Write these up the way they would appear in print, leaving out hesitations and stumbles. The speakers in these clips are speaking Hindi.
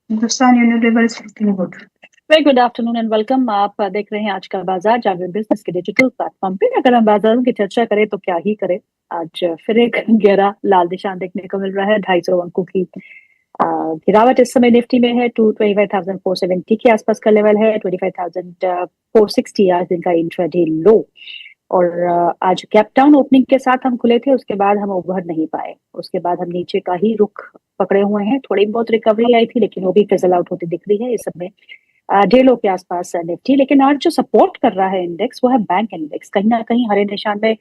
Hindustan Unilever is looking good. Very good afternoon and welcome. आप देख रहे हैं आज का बाजार जागरण बिजनेस के डिजिटल प्लेटफॉर्म पे। अगर हम बाजारों की चर्चा करें तो क्या ही करें, आज फिर एक गहरा लाल निशान देखने को मिल रहा है। 250 अंकों की गिरावट इस समय निफ्टी में है। 25,470 के आसपास का लेवल है। 25,460 आज दिन का इंट्राडे लो। और आज गैप डाउन ओपनिंग के साथ हम खुले थे, उसके बाद हम उभर नहीं पाए। उसके बाद हम नीचे का ही रुख पकड़े हुए हैं। थोड़ी बहुत रिकवरी आई थी लेकिन वो भी फिजल आउट होती दिख रही है इस समय 1,500 के आसपास निफ्टी। लेकिन आज जो सपोर्ट कर रहा है इंडेक्स वो है बैंक इंडेक्स। कहीं ना कहीं हरे निशान में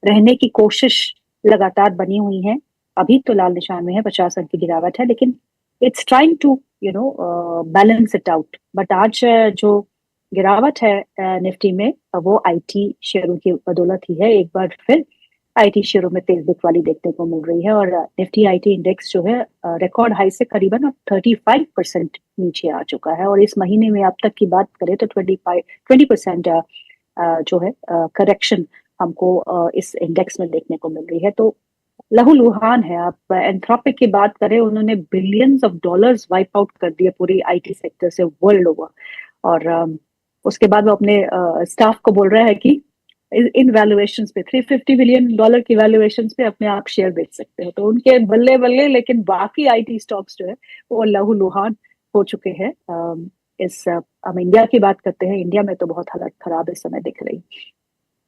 रहने की कोशिश लगातार बनी हुई है। अभी तो लाल निशान में है, 50 अंक की गिरावट है, लेकिन it's trying to balance it out. But आज जो गिरावट है निफ्टी में वो आईटी शेयरों की बदौलत ही है। एक बार फिर आईटी शेयरों में तेज बिकवाली देखने को मिल रही है और निफ्टी आईटी इंडेक्स जो है रिकॉर्ड हाई से करीबन 35% नीचे आ चुका है। और इस महीने में अब तक की बात करें तो 20% जो है करेक्शन हमको इस इंडेक्स में देखने को मिल रही है। तो लहूलुहान है। आप एंथ्रोपिक की बात करें, उन्होंने billions of dollars wipe out कर दिए पूरी आईटी सेक्टर से वर्ल्ड ओवर। और उसके बाद वो अपने स्टाफ को बोल रहा है कि इन वैल्यूएशंस पे $350 बिलियन की वैल्यूएशंस पे अपने आप शेयर बेच सकते हो। तो उनके बल्ले बल्ले, लेकिन बाकी आईटी स्टॉक्स जो है वो लहूलुहान हो चुके हैं। हम इंडिया की बात करते हैं, इंडिया में तो बहुत हालत खराब इस समय दिख रही।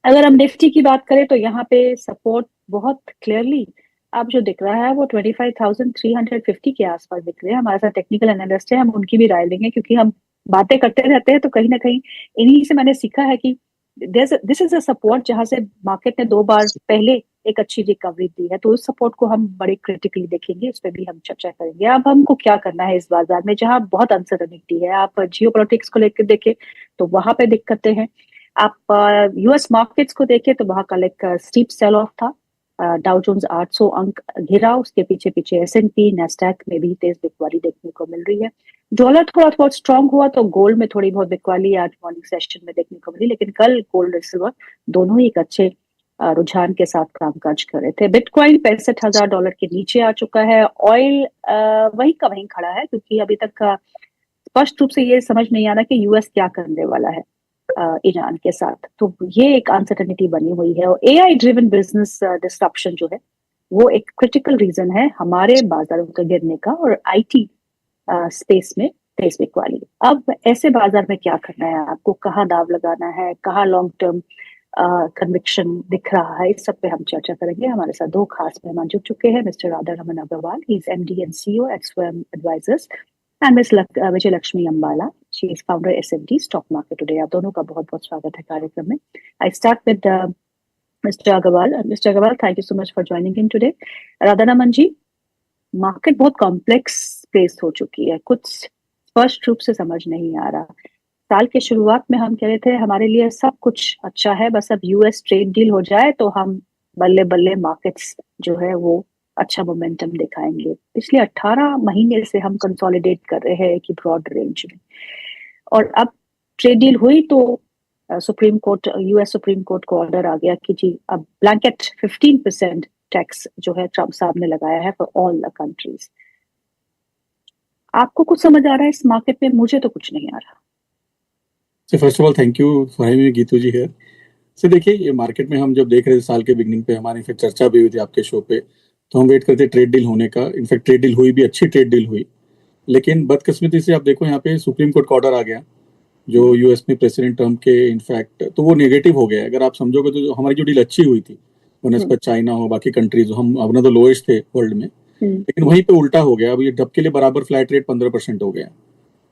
अगर हम निफ्टी की बात करें तो यहाँ पे सपोर्ट बहुत क्लियरली अब जो दिख रहा है वो 25,350 के आसपास दिख रहे हैं। हमारे साथ टेक्निकल एनालिस्ट है, हम उनकी भी राय लेंगे क्योंकि हम बातें करते रहते हैं। तो कहीं ना कहीं इन्हीं से मैंने सीखा है कि दिस इज अ सपोर्ट जहां से मार्केट ने 2 बार पहले एक अच्छी रिकवरी दी है। तो उस सपोर्ट को हम बड़े क्रिटिकली देखेंगे, इस पर भी हम चर्चा करेंगे। अब हमको क्या करना है इस बाजार में जहां बहुत अनसर्टेनिटी है। आप जियो पॉलिटिक्स को लेकर देखें तो वहां पे दिक्कतें हैं। आप यूएस मार्केट्स को देखें तो वहां कल एक स्टीप सेल ऑफ था। डाउ जोन्स 800 अंक गिरा, उसके पीछे पीछे एसएनपी नैस्डैक में भी तेज बिकवाली देखने को मिल रही है। डॉलर थोड़ा बहुत स्ट्रांग हुआ तो गोल्ड में थोड़ी बहुत बिकवाली आज मॉर्निंग सेशन में देखने को मिली। लेकिन कल गोल्ड और सिल्वर दोनों ही एक अच्छे रुझान के साथ कामकाज कर रहे थे। बिटकॉइन $65,000 के नीचे आ चुका है। ऑयल वही का वहीं खड़ा है क्योंकि अभी तक स्पष्ट रूप से ये समझ नहीं आ रहा कि यूएस क्या करने वाला है ईरान के साथ। तो ये एक अनसर्टेनिटी बनी हुई है। और एआई ड्रिवन बिजनेस डिस्ट्रप्शन जो है वो एक क्रिटिकल रीजन है हमारे बाजारों के गिरने का और आईटी स्पेस में तेज बिकवाली। अब ऐसे बाजार में क्या करना है आपको, कहाँ दाव लगाना है, कहाँ लॉन्ग टर्म कन्विक्शन दिख रहा है, इस सब पे हम चर्चा करेंगे। हमारे साथ 2 खास मेहमान जुड़ चुके हैं। Mister Radha Raman Agarwal, he is MD and CEO at Swayam Advisors, and miss Vijay Lakshmi Ambala, she is founder SMD stock market today. आप दोनों का बहुत बहुत स्वागत है कार्यक्रम में। I start with mister Agarwal. Mister Agarwal, thank you so much for joining in today. Radha Raman ji, market बहुत कॉम्प्लेक्स स्पेस हो चुकी है, कुछ स्पष्ट रूप से समझ नहीं आ रहा। साल के शुरुआत में हम कह रहे थे हमारे लिए सब कुछ अच्छा है, बस अब यूएस ट्रेड डील हो जाए तो हम बल्ले बल्ले मार्केट्स जो है वो अच्छा मोमेंटम दिखाएंगे। पिछले 18 महीने से हम कंसोलिडेट कर रहे हैं एक ब्रॉड रेंज में, और अब ट्रेड डील हुई तो supreme court, US supreme court को ऑर्डर आ गया कि जी अब ब्लैंकेट 15% टैक्स जो है ट्रम्प साहब ने लगाया है फॉर ऑल द कंट्रीज। आपको कुछ समझ आ रहा है इस मार्केट में? मुझे तो कुछ नहीं आ रहा। So first of all, thank you for having me, Geetu ji here. So देखिए, ये मार्केट में हम जब देख रहे थे साल के बिगनिंग पे, हमारी फिर चर्चा भी हुई थी आपके शो पे, तो हम वेट करते ट्रेड डील होने का। इनफैक्ट ट्रेड डील हुई भी, अच्छी ट्रेड डील हुई। लेकिन बदकिस्मती से आप देखो यहाँ पे सुप्रीम कोर्ट का ऑर्डर आ गया जो यूएस में प्रेसिडेंट ट्रम्प के, इनफैक्ट तो वो नेगेटिव हो गया। अगर आप समझोगे तो हमारी जो डील अच्छी हुई थी बनस्पत चाइना हो, बाकी कंट्रीज, हम अपना तो लोएस्ट थे वर्ल्ड में, लेकिन वहीं पे उल्टा हो गया। अब ये डब के लिए बराबर फ्लैट रेट 15% हो गया।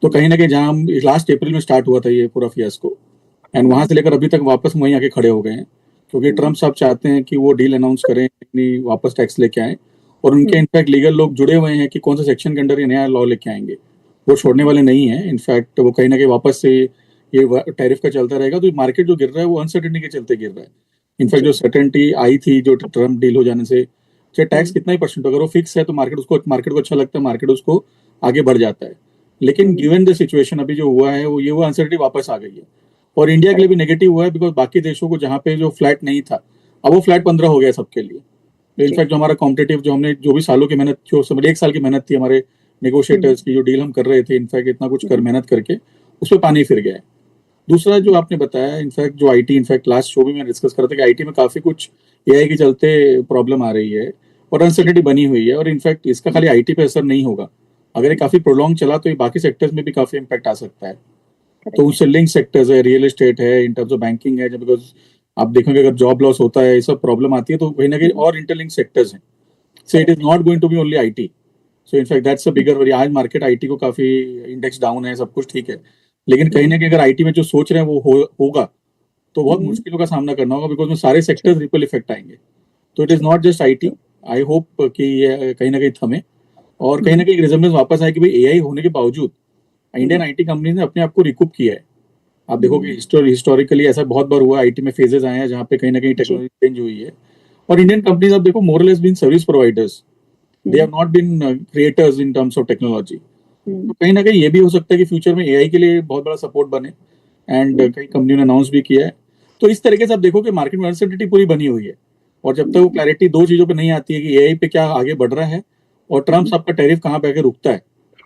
तो कहीं ना कहीं जहाँ हम लास्ट अप्रैल में स्टार्ट हुआ था ये पूरा फियास्को, एंड वहां से लेकर अभी तक वापस वहीं आके खड़े हो गए हैं, क्योंकि ट्रम्प साहब चाहते हैं कि वो डील अनाउंस करें, अपनी वापस टैक्स लेके आए। और उनके इनफैक्ट लीगल लोग जुड़े हुए हैं कि कौन सा सेक्शन के अंडर ये नया लॉ लेके आएंगे, वो छोड़ने वाले नहीं है। इनफैक्ट वो कहीं ना कहीं वापस से ये टैरिफ का चलता रहेगा। तो मार्केट जो गिर रहा है वो अनसर्टेनिटी के चलते गिर रहा है। इनफैक्ट जो सर्टेनिटी आई थी जो ट्रम्प डील हो जाने से, चाहे टैक्स कितना ही परसेंट अगर वो फिक्स है तो मार्केट को अच्छा लगता है, मार्केट उसको आगे बढ़ जाता है। लेकिन गिवन द सिचुएशन अभी जो हुआ है वो अनसर्टेनिटी वापस आ गई है। और इंडिया के लिए भी नेगेटिव हुआ है, बिकॉज बाकी देशों को जहाँ पे जो फ्लैट नहीं था अब वो फ्लैट 15 हो गया सबके लिए। तो इनफैक्ट जो हमारा कॉम्पिटेटिव, जो हमने जो भी सालों की मेहनत, जो समझ 1 साल की मेहनत थी हमारे नेगोशिएटर्स की जो डील हम कर रहे थे, इनफैक्ट इतना कुछ कर मेहनत करके उस पर पानी फिर गया है। दूसरा जो आपने बताया, इनफैक्ट जो आईटी, इनफैक्ट लास्ट शो भी मैं डिस्कस कर रहा था कि आईटी में काफी कुछ एआई के चलते प्रॉब्लम आ रही है और अनसर्टेनिटी बनी हुई है, और इनफैक्ट इसका खाली आईटी पे असर नहीं होगा, अगर ये काफी प्रोलॉन्ग चला तो ये बाकी सेक्टर्स में भी काफी इम्पैक्ट आ सकता है। तो उससे लिंक सेक्टर्स है, रियल एस्टेट है, इन टर्म्स ऑफ बैंकिंग है, बिकॉज आप देखोगे अगर जॉब लॉस होता है, ये सब प्रॉब्लम आती है, तो कहीं ना कहीं और इंटरलिंक सेक्टर्स हैं। So it is not going to be only IT. So in fact that's a bigger worry. आज मार्केट आईटी को काफी इंडेक्स डाउन है, सब कुछ ठीक है, लेकिन कहीं ना कहीं अगर आईटी में जो सोच रहे हैं वो होगा तो बहुत मुश्किलों का सामना करना होगा, बिकॉज में सारे सेक्टर्स रिपल इफेक्ट आएंगे। तो it is not just IT. I hope कि ये कहीं ना कहीं थमे और कहीं ना कहीं रिजम्बलेंस वापस आए कि भाई एआई होने के बावजूद इंडियन आईटी कंपनी ने अपने आप को रिकूप किया है। आप देखोगे हिस्टोरिकली ऐसा बहुत बार हुआ, आईटी में फेजेस आए हैं जहाँ पे कहीं ना कहीं टेक्नोलॉजी चेंज हुई है, और इंडियन कंपनीज आप देखो more or less been service providers, they have not been creators in terms of technology. तो कहीं ना कहीं ये भी हो सकता है कि फ्यूचर में एआई के लिए बहुत बड़ा सपोर्ट बने, एंड कई कंपनियों ने अनाउंस भी किया है। तो इस तरीके से आप देखो कि मार्केट में अनसर्टेनिटी पूरी बनी हुई है, और जब तक वो क्लैरिटी दो चीजों पे नहीं आती है कि एआई पे क्या आगे बढ़ रहा है और ट्रम्प आपका टैरिफ कहाँ पे आके रुकता है,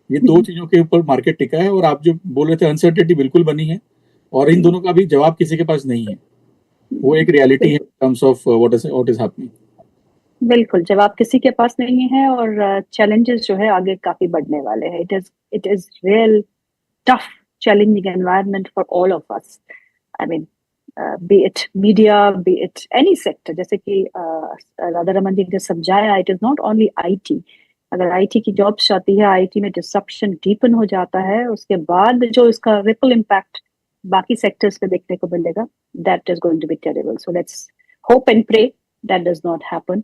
ये दो चीजों के ऊपर मार्केट टिका है। और आप जो बोल रहे थे अनसर्टेनिटी बिल्कुल बनी है, और इन दोनों का भी जवाब किसी के पास नहीं है, वो एक रियलिटी है इन terms of what is happening. बिल्कुल, जवाब किसी के पास नहीं है और चैलेंजेस जो है आगे काफी बढ़ने वाले हैं। It is real tough challenging environment for all of us. I mean B it media, B it any sector, जैसे कि राधा रमन जी ने समझाया, it is not only IT. अगर आईटी की जॉब्स जाती है, आईटी में डिसरप्शन डीपन हो जाता है, उसके बाद जो इसका रिपल इम्पैक्ट बाकी सेक्टर्स पे देखने को मिलेगा, that is going to be terrible. So let's hope and pray that does not happen.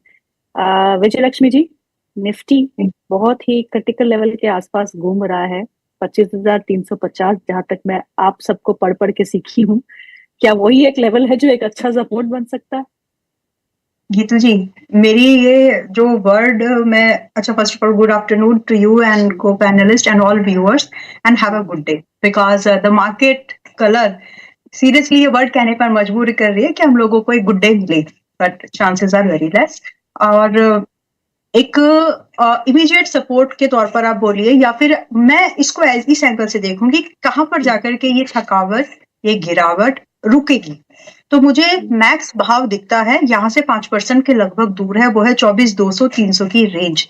Vijay Lakshmi ji, Nifty बहुत ही क्रिटिकल लेवल के आसपास घूम रहा है, 25,350, जहां तक मैं आप सबको पढ़ पढ़ के सीखी हूँ। क्या वही एक लेवल है जो एक अच्छा सपोर्ट बन सकता है? गीतू जी, मेरी ये जो वर्ड मैं अच्छा, first of all good afternoon to you and co panelist and all viewers, and have a good day, because the market colour seriously ये वर्ड कहने पर मजबूर कर रही है कि हम लोगों को एक गुड डे मिले, but chances are very less. और एक इमीडिएट सपोर्ट के तौर पर आप बोलिए, या फिर मैं इसको इस एंगल से देखूंगी कहां पर जाकर के ये थकावट, ये गिरावट रुकेगी। तो मुझे मैक्स भाव दिखता है यहाँ से 5% के लगभग दूर है, वो है 24,200-300 की range,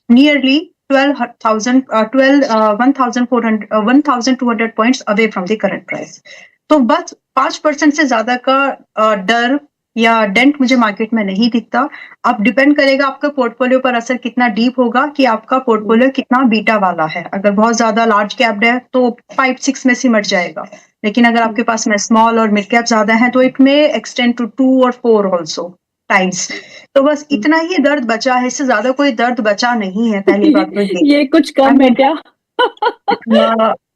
nearly 1,200 points away from the current price. तो बस 5% से ज्यादा का डर या डेंट मुझे मार्केट में नहीं दिखता। अब डिपेंड करेगा आपका पोर्टफोलियो पर असर कितना डीप होगा, कि आपका पोर्टफोलियो कितना बीटा वाला है। अगर बहुत ज्यादा लार्ज कैप है तो 5-6 में सिमट जाएगा, लेकिन अगर आपके पास में स्मॉल और मिड कैप ज्यादा है तो इट में एक्सटेंड टू 2 और 4 ऑल्सो टाइम्स। तो बस इतना ही दर्द बचा है, इससे ज्यादा कोई दर्द बचा नहीं है। पहली बात तो ये कुछ कम है क्या?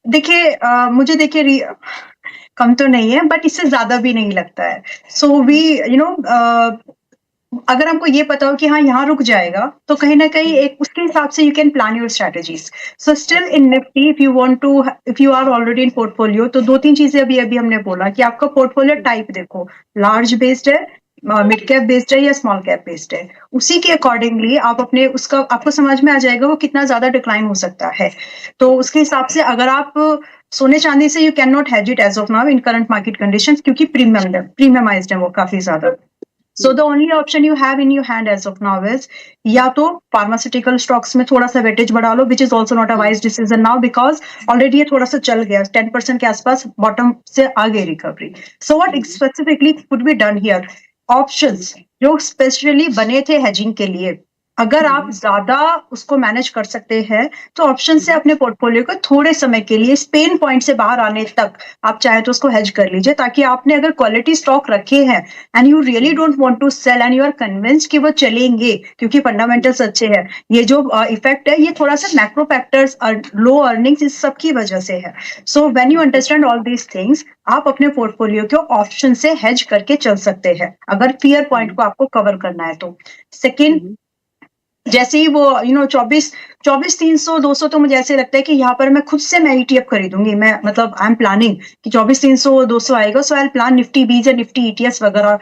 देखिए, मुझे देखिए कम तो नहीं है, बट इससे ज्यादा भी नहीं लगता है। सो वी अगर हमको ये पता हो कि हाँ यहाँ रुक जाएगा, तो कहीं ना कहीं एक उसके हिसाब से you can plan your strategies. So still in Nifty, if you are already in portfolio, तो 2-3 चीजें अभी हमने बोला कि आपका पोर्टफोलियो टाइप देखो, लार्ज बेस्ड है, मिड कैप बेस्ड है या स्मॉल कैप बेस्ड है। उसी के अकॉर्डिंगली आप अपने उसका आपको समझ में आ जाएगा वो कितना ज्यादा डिक्लाइन हो सकता है। तो उसके हिसाब से अगर आप सोने चांदी से, you can not hedge it as of now in current market conditions, क्योंकि प्रीमियमाइज्ड है वो काफी ज्यादा। So the only option you have in your hand as of now is या तो फार्मास्यूटिकल स्टॉक्स में थोड़ा सा वेटेज बढ़ा लो, which is also not a wise decision now because already ये थोड़ा सा चल गया, 10% के आसपास बॉटम से आगे recovery. So what specifically could be done here? Options जो स्पेशली बने थे हेजिंग के लिए, अगर आप ज्यादा उसको मैनेज कर सकते हैं तो ऑप्शन से अपने पोर्टफोलियो को थोड़े समय के लिए इस पेन पॉइंट से बाहर आने तक आप चाहे तो उसको हेज कर लीजिए, ताकि आपने अगर क्वालिटी स्टॉक रखे हैं and you really don't want to sell and you are convinced कि वो चलेंगे क्योंकि फंडामेंटल्स अच्छे हैं, ये जो इफेक्ट है ये थोड़ा सा मैक्रो फैक्टर्स, लो अर्निंग्स, इस सब की वजह से है। So when you understand all these things, आप अपने पोर्टफोलियो को ऑप्शन से हेज करके चल सकते हैं अगर फियर पॉइंट को आपको कवर करना है तो। सेकेंड, जैसे ही वो 24,300-200, तो मुझे ऐसे लगता है कि यहाँ पर मैं खुद से मैं ETF खरीदूंगी। मैं मतलब आई एम प्लानिंग कि 24,300-200 आएगा, सो आई प्लान निफ्टी बीज या निफ्टी ETS वगैरह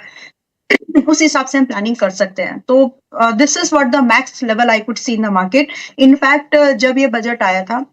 उस हिसाब से हम प्लानिंग कर सकते हैं। तो this is what the max level I could see in the market. In fact जब ये बजट आया था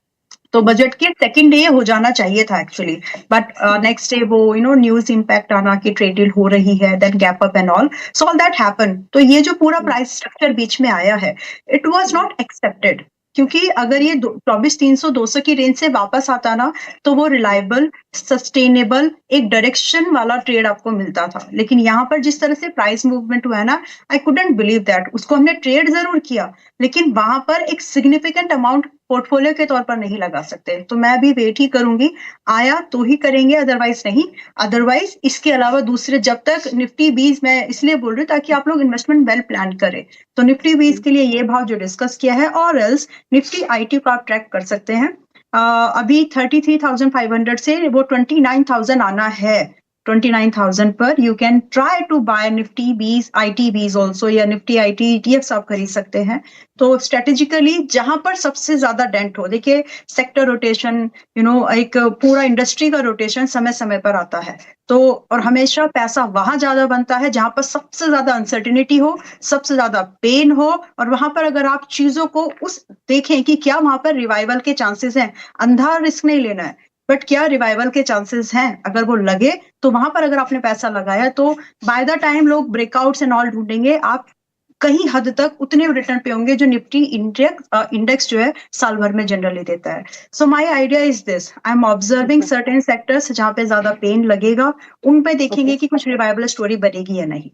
तो बजट के सेकंड डे हो जाना चाहिए था एक्चुअली, बट नेक्स्ट डे वो न्यूज इंपैक्ट आना कि ट्रेड डील हो रही है, then gap up and all, so all that happen. तो ये जो पूरा प्राइस स्ट्रक्चर बीच में आया है, इट वाज नॉट एक्सेप्टेड, क्योंकि अगर ये 24,300 200 की रेंज से वापस आता ना, तो वो रिलायबल, सस्टेनेबल, एक डायरेक्शन वाला ट्रेड आपको मिलता था। लेकिन यहाँ पर जिस तरह से प्राइस मूवमेंट हुआ है ना, आई कुडंट बिलीव दैट। उसको हमने ट्रेड जरूर किया, लेकिन वहां पर एक सिग्निफिकेंट अमाउंट पोर्टफोलियो के तौर पर नहीं लगा सकते। तो मैं भी वेट ही करूंगी, आया तो ही करेंगे, अदरवाइज नहीं। अदरवाइज इसके अलावा दूसरे, जब तक निफ्टी 20, मैं इसलिए बोल रही हूँ ताकि आप लोग इन्वेस्टमेंट वेल प्लान करें, तो निफ्टी 20 के लिए ये भाव जो डिस्कस किया है, और एल्स निफ्टी आईटी को आप ट्रैक कर सकते हैं। अभी 33,500 से वो 29,000 आना है। 29,000 पर you can try to buy Nifty 20 IT 20 also, या निफ्टी आईटी ईटीएफ आप खरीद सकते हैं। तो स्ट्रेटेजिकली जहां पर सबसे ज्यादा डेंट हो, देखिए सेक्टर रोटेशन, एक पूरा इंडस्ट्री का रोटेशन समय समय पर आता है, तो और हमेशा पैसा वहां ज्यादा बनता है जहां पर सबसे ज्यादा अनसर्टिनिटी हो, सबसे ज्यादा पेन हो, और वहां पर अगर आप चीजों को उस देखें कि क्या वहां पर रिवाइवल के चांसेस हैं। अंधा रिस्क नहीं लेना है, बट क्या रिवाइवल के चांसेस हैं, अगर वो लगे तो वहां पर अगर आपने पैसा लगाया, तो बाय द टाइम लोग ब्रेकआउट्स एंड ऑल ढूंढेंगे, आप कहीं हद तक उतने रिटर्न पे होंगे जो निफ्टी इंडेक्स जो है साल भर में जनरली देता है। So my idea is this, I am observing certain sectors जहां पे ज्यादा पेन लगेगा, उन पे देखेंगे कि कुछ रिवाइवल स्टोरी बनेगी या नहीं।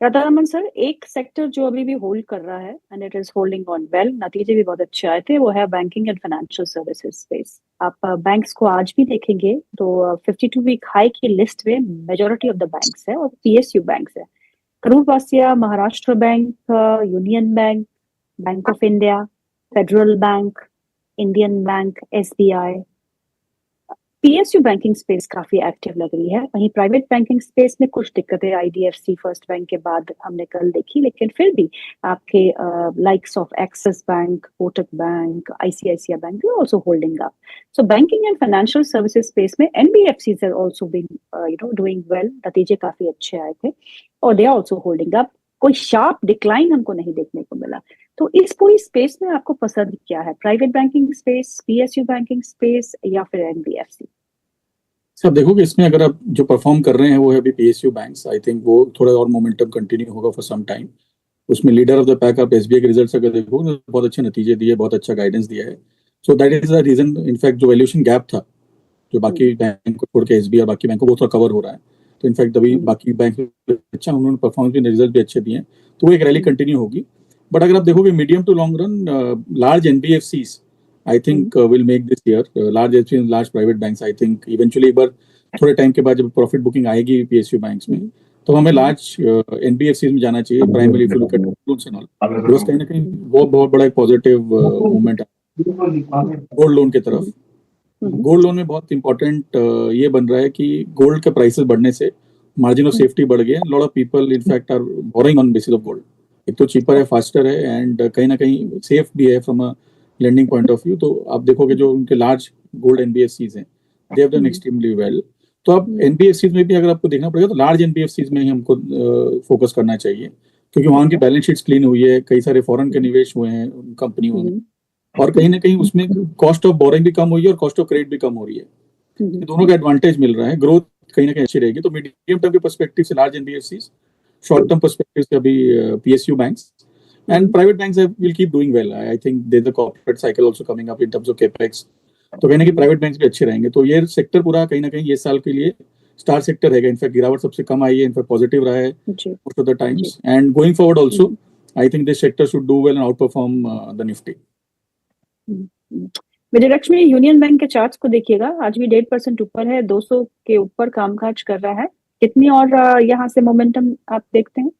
राधारमन सर, एक सेक्टर जो अभी भी होल्ड कर रहा है and it is holding on well, नतीजे भी बहुत अच्छे आए थे, वो है banking and financial services space. आप बैंक्स को आज भी देखेंगे तो 52 वीक हाई की लिस्ट में मेजॉरिटी ऑफ द बैंक्स है और पीएसयू बैंक्स है। Karur Vysya, Maharashtra Bank, Union Bank, Bank of India, Federal Bank, Indian Bank, SBI. PSU banking space काफी एक्टिव लग रही है। वहीं प्राइवेट बैंकिंग स्पेस में कुछ दिक्कतें आईडीएफसी फर्स्ट बैंक के बाद हमने कल देखी, लेकिन फिर भी आपके likes of Axis Bank, Kotak Bank, ICICI Bank also holding up. So banking and financial services space में NBFCs are also being doing well, नतीजे काफी अच्छे आए थे और they are also holding up. कोई शार्प डिक्लाइन हमको नहीं देखने को मिला। तो इस पूरी स्पेस में आपको पसंद क्या है, private banking space, PSU banking space या फिर एनबीएफसी? सब देखोगे इसमें अगर आप जो परफॉर्म कर रहे हैं वो है अभी पीएसयू बैंक्स। आई थिंक वो थोड़ा और मोमेंटम कंटिन्यू होगा फॉर सम टाइम। उसमें लीडर ऑफ द पैक आप एसबीआई के रिजल्ट्स अगर देखो तो बहुत अच्छे नतीजे दिए, बहुत अच्छा गाइडेंस दिया है। So that is the reason, in fact जो वैल्यूएशन गैप था जो बाकी बैंक को छोड़ के एसबीआई बाकी बैंकों वो थोड़ा कवर हो रहा है। तो इनफैक्ट अभी बाकी बैंक अच्छा उन्होंने परफॉर्मेंस भी, रिजल्ट भी अच्छे दिए हैं, तो वो एक रैली कंटिन्यू होगी। बट अगर आप देखोगे medium to long run, large NBFCs I think will make this year, large HFCs, large private banks, I think eventually एक बार थोड़े टाइम के बाद जब प्रॉफिट बुकिंग आएगी पीएसयू बैंक्स में, तो हमें लार्ज एनबीएफसीज में जाना चाहिए, primary if you look at loans and all, because कहीं ना कहीं वो बहुत बड़ा एक पॉजिटिव मूवमेंट है गोल्ड लोन की तरफ। गोल्ड लोन में बहुत इंपॉर्टेंट ये बन रहा है कि गोल्ड के प्राइसेस बढ़ने से मार्जिन ऑफ सेफ्टी बढ़ गया। Lot of people in fact are borrowing on basis of gold. एक तो चीपर है, फास्टर है, एंड कहीं ना कहीं सेफ भी है from a lending point of view. तो आप देखोगे जो उनके लार्ज गोल्ड एनबीएफसीज हैं, they have done extremely well. तो आप एनबीएफसीज में भी अगर आपको देखना पड़ेगा तो लार्ज एनबीएफसीज में ही हमको फोकस करना चाहिए, क्योंकि वहाँ की बैलेंस शीट्स क्लीन हुई है, कई सारे फॉरेन के निवेश हुए हैं कंपनियों में, और कहीं ना कहीं उसमें कॉस्ट ऑफ बोरिंग भी कम हुई है और कॉस्ट ऑफ क्रेडिट भी कम हो रही है। दोनों का एडवांटेज मिल रहा है, ग्रोथ कहीं ना कहीं अच्छी रहेगी। तो मीडियम टर्म के पर्सपेक्टिव से large NBFCs, short term perspective से अभी PSU banks and private banks will keep doing well. I think there's a corporate cycle also coming up in terms of capex. तो कहीं ना कहीं प्राइवेट बैंक्स भी अच्छे रहेंगे। तो ये सेक्टर पूरा कहीं ना कहीं ये साल के लिए स्टार सेक्टर रहेगा। इनफैक्ट गिरावट सबसे कम आई है, इनफैक्ट पॉजिटिव रहा है most of the times, and going forward also I think this sector should do well and out perform the Nifty. Vijayalakshmi, union bank के चार्ट्स को देखिएगा, आज भी 1.5% ऊपर है, 200 के ऊपर कामकाज कर रहा है। कितनी और यहाँ से मोमेंटम आप देखते हैं?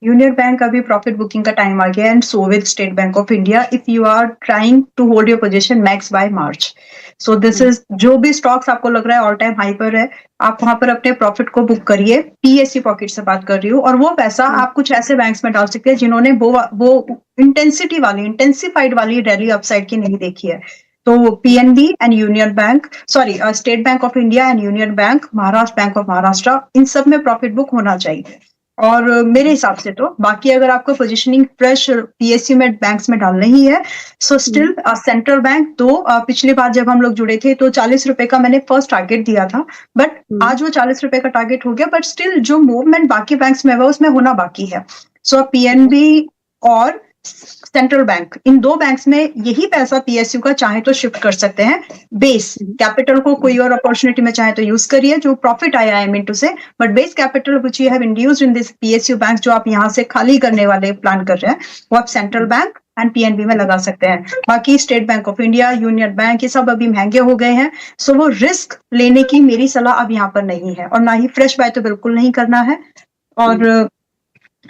यूनियन बैंक अभी प्रॉफिट बुकिंग का टाइम आ गया, and so with State Bank of India if you are trying to hold your position max by March. So this is, जो भी स्टॉक्स आपको लग रहा है ऑल टाइम हाई पर है, आप वहां पर अपने प्रॉफिट को बुक करिए। पीएससी पॉकेट से बात कर रही हूँ, और वो पैसा आप कुछ ऐसे बैंक्स में डाल सकते हैं जिन्होंने वो इंटेंसिफाइड वाली रैली अपसाइड की नहीं देखी है। तो PNB and Union Bank, sorry State Bank of India and Union Bank, Maharashtra Bank of Maharashtra, इन सब में प्रॉफिट बुक होना चाहिए। और मेरे हिसाब से तो बाकी अगर आपको पोजीशनिंग फ्रेश पीएसयू में बैंक्स में डालना ही है, सो स्टिल सेंट्रल बैंक तो पिछली बार जब हम लोग जुड़े थे तो 40 रुपए का मैंने फर्स्ट टारगेट दिया था, बट आज वो 40 रुपए का टारगेट हो गया, बट स्टिल जो मूवमेंट बाकी बैंक्स में हुआ उसमें होना बाकी है। सो पीएनबी और सेंट्रल बैंक, इन दो बैंक्स में यही पैसा पीएसयू का चाहे तो शिफ्ट कर सकते हैं। बेस कैपिटल को कोई और अपॉर्चुनिटी में चाहे तो यूज करिए, जो प्रॉफिट आया आई मीन टू से, but base capital which you have induced in this PSU bank, जो आप यहाँ से खाली करने वाले प्लान कर रहे हैं, वो आप सेंट्रल बैंक एंड पीएनबी में लगा सकते हैं। बाकी state Bank of India, union bank, ये सब अभी महंगे हो गए हैं, सो वो रिस्क लेने की मेरी सलाह अब यहाँ पर नहीं है, और ना ही फ्रेश बाय तो बिल्कुल नहीं करना है। और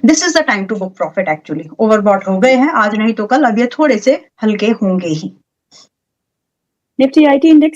this is the time to book profit, actually overbought हो गए हैं, आज नहीं तो कल अब ये थोड़े से हल्के होंगे ही। Nifty IT index